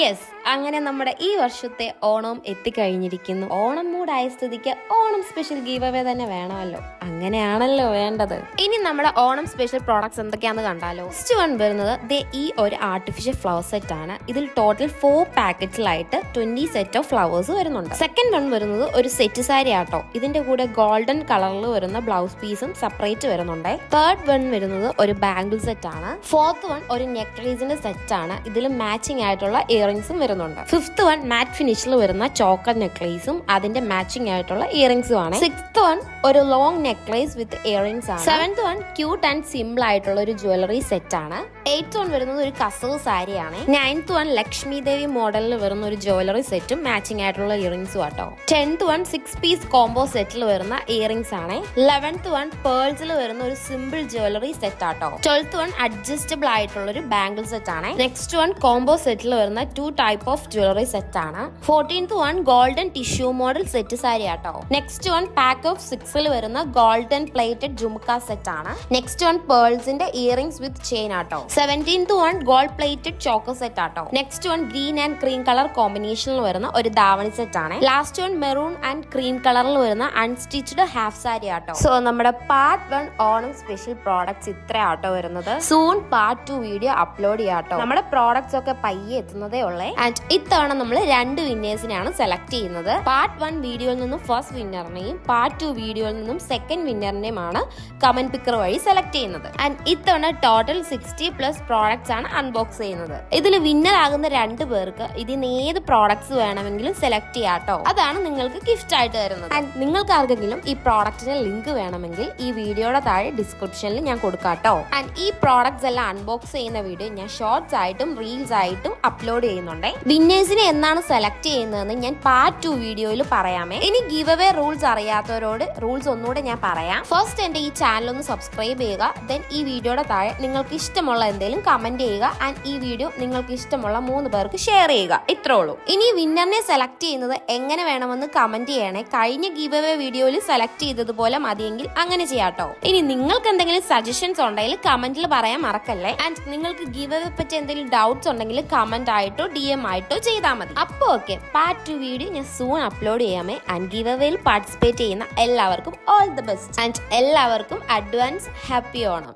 Yes, അങ്ങനെ നമ്മുടെ ഈ വർഷത്തെ ഓണം എത്തിക്കഴിഞ്ഞിരിക്കുന്നു. ഓണം മൂടായ സ്ഥിതിക്ക് ഓണം സ്പെഷ്യൽ ഗീവ് അവേ തന്നെ വേണമല്ലോ. അങ്ങനെയാണല്ലോ വേണ്ടത്. ഇനി നമ്മുടെ ഓണം സ്പെഷ്യൽ പ്രോഡക്ട്സ് എന്തൊക്കെയാണെന്ന് കണ്ടാലോ. ഫസ്റ്റ് വൺ വരുന്നത് ഈ ഒരു ആർട്ടിഫിഷ്യൽ ഫ്ലവർ സെറ്റ് ആണ്. ഇതിൽ ടോട്ടൽ 4 പാക്കറ്റിലായിട്ട് 20 സെറ്റ് ഓഫ് ഫ്ലവേഴ്സ് വരുന്നുണ്ട്. സെക്കൻഡ് വൺ വരുന്നത് ഒരു സെറ്റ് സാരി ആട്ടോ. ഇതിന്റെ കൂടെ ഗോൾഡൻ കളറിൽ വരുന്ന ബ്ലൗസ് പീസും സെപ്പറേറ്റ് വരുന്നുണ്ട്. തേർഡ് വൺ വരുന്നത് ഒരു ബാംഗിൾ സെറ്റ് ആണ്. ഫോർത്ത് വൺ ഒരു നെക്ലേസിന്റെ സെറ്റ് ആണ്. ഇതിൽ മാച്ചിങ് ആയിട്ടുള്ള ഇയറിംഗ്സും വരുന്നുണ്ട്. ഫിഫ്ത്ത് വൺ മാറ്റ് ഫിനിഷിൽ വരുന്ന ചോക്കർ നെക്ലേസും അതിന്റെ മാച്ചിങ് ആയിട്ടുള്ള ഇയറിംഗ്സും ആണ്. സിക്സ്ത് വൺ ഒരു ലോങ് നെക്ലേസ് വിത്ത് ഇയറിംഗ്സ് ആണ്. Seventh one cute and simple ആയിട്ടുള്ള ഒരു ജ്വല്ലറി സെറ്റ് ആണ്. എയ്ത്ത് വൺ വരുന്നത് ഒരു കസവ് സാരിയാണ്. നയൻത് വൺ ലക്ഷ്മി ദേവി മോഡലിൽ വരുന്ന ഒരു ജ്വല്ലറി സെറ്റും മാച്ചിങ് ആയിട്ടുള്ള ഇയറിംഗ്സും ആട്ടോ. 10th വൺ 6 പീസ് കോംബോ സെറ്റിൽ വരുന്ന ഇയറിംഗ്സ് ആണ്. 11th വൺ പേൾസിൽ വരുന്ന ഒരു സിമ്പിൾ ജ്വല്ലറി സെറ്റ് ആട്ടോ. 12th വൺ അഡ്ജസ്റ്റബിൾ ആയിട്ടുള്ള ഒരു ബാംഗിൾ സെറ്റ് ആണ്. നെക്സ്റ്റ് വൺ കോംബോ സെറ്റിൽ വരുന്ന 2 ടൈപ്പ് ഓഫ് ജ്വല്ലറി സെറ്റ് ആണ്. 14th one golden tissue model set sari ആട്ടോ. നെക്സ്റ്റ് വൺ പാക്ക് ഓഫ് 6ൽ വരുന്ന ഗോൾഡൻ പ്ലേറ്റഡ് ജുംക സെറ്റ് ആണ്. നെക്സ്റ്റ് വൺ പേൾസിന്റെ ഇയറിംഗ്സ് വിത്ത് ചെയിൻ ആട്ടോ. 17th one gold plated choker set ആട്ടോ. Next one green and cream colour കോമ്പിനേഷനിൽ വരുന്ന ഒരു ധാവണി സെറ്റ് ആണ്. Last one maroon and cream കളറിൽ വരുന്ന അൺസ്റ്റിച്ച്ഡ് ഹാഫ് സാരി ആട്ടോ. സോ നമ്മുടെ പാർട്ട് 1 ഓണം സ്പെഷ്യൽ പ്രോഡക്ട്സ് ഇത്ര ആട്ടോ വരുന്നത്. സൂൺ പാർട്ട് 2 വീഡിയോ അപ്ലോഡ് ചെയ്യാട്ടോ. നമ്മുടെ പ്രോഡക്ട്സ് ഒക്കെ പയ്യെ എത്തുന്നതേ ഉള്ളേ. ആൻഡ് ഇത്തവണ നമ്മൾ 2 വിന്നേഴ്സിനെയാണ് സെലക്ട് ചെയ്യുന്നത്. പാർട്ട് 1 വീഡിയോയിൽ നിന്നും ഫസ്റ്റ് വിന്നറിനെയും പാർട്ട് 2 വീഡിയോയിൽ നിന്നും സെക്കൻഡ് വിന്നറിനെയുമാണ് കമന്റ് പിക്കർ വഴി സെലക്ട് ചെയ്യുന്നത്. ആൻഡ് ഇത്തവണ ടോട്ടൽ 60+ പ്രോഡക്ട്സ് ആണ് അൺബോക്സ് ചെയ്യുന്നത്. ഇതിൽ വിന്നർ ആകുന്ന 2 പേർക്ക് ഇതിന് ഏത് പ്രോഡക്ട്സ് വേണമെങ്കിലും സെലക്ട് ചെയ്യാട്ടോ. അതാണ് നിങ്ങൾക്ക് ഗിഫ്റ്റ് ആയിട്ട് തരുന്നത്. ആൻഡ് നിങ്ങൾക്ക് ആർക്കെങ്കിലും ഈ പ്രോഡക്റ്റിന്റെ ലിങ്ക് വേണമെങ്കിൽ ഈ വീഡിയോയുടെ താഴെ ഡിസ്ക്രിപ്ഷനിൽ ഞാൻ കൊടുക്കാട്ടോ. ആൻഡ് ഈ പ്രോഡക്ട്സ് എല്ലാം അൺബോക്സ് ചെയ്യുന്ന വീഡിയോ ഞാൻ ഷോർട്സ് ആയിട്ടും റീൽസ് ആയിട്ടും അപ്ലോഡ് ചെയ്യുന്നുണ്ട്. വിന്നേഴ്സിനെ എന്നാണ് സെലക്ട് ചെയ്യുന്നതെന്ന് ഞാൻ പാർട്ട് 2 വീഡിയോയിൽ പറയാമേ. ഇനി ഗിവ് അവേ റൂൾസ് അറിയാത്തവരോട് റൂൾസ് ഒന്നുകൂടെ ഞാൻ പറയാം. ഫസ്റ്റ് എന്റെ ഈ ചാനൽ ഒന്ന് സബ്സ്ക്രൈബ് ചെയ്യുക. ദെൻ ഈ വീഡിയോയുടെ താഴെ നിങ്ങൾക്ക് ഇഷ്ടമുള്ള എന്തെങ്കിലും കമന്റ് ചെയ്യുക. ആൻഡ് ഈ വീഡിയോ നിങ്ങൾക്ക് ഇഷ്ടമുള്ള 3 പേർക്ക് ഷെയർ ചെയ്യുക. ഇത്രേ ഉള്ളൂ. ഇനി വിന്നറിനെ സെലക്ട് ചെയ്യുന്നത് എങ്ങനെ വേണമെന്ന് കമന്റ് ചെയ്യണേ. കഴിഞ്ഞ ഗിവ് അവേ വീഡിയോയിൽ സെലക്ട് ചെയ്തതുപോലെ മതിയെങ്കിൽ അങ്ങനെ ചെയ്യാട്ടോ. ഇനി നിങ്ങൾക്ക് എന്തെങ്കിലും സജഷൻസ് ഉണ്ടെങ്കിൽ കമന്റിൽ പറയാൻ മറക്കല്ലേ. ആൻഡ് നിങ്ങൾക്ക് ഗിവ് അവേ പറ്റി എന്തെങ്കിലും ഡൗട്ട്സ് ഉണ്ടെങ്കിൽ കമന്റ് ആയിട്ടോ DM ആയിട്ടോ ചെയ്താൽ മതി. അപ്പോൾ ഓക്കെ, പാർട്ട് 2 വീഡിയോ ഞാൻ സൂൺ അപ്ലോഡ് ചെയ്യാമേ. ആൻഡ് ഗിവ് അവേയിൽ പാർട്ടിസിപ്പേറ്റ് ചെയ്യുന്ന എല്ലാവർക്കും ഓൾ ദി ബെസ്റ്റ്. ആൻഡ് എല്ലാവർക്കും അഡ്വാൻസ് ഹാപ്പി ഓണം.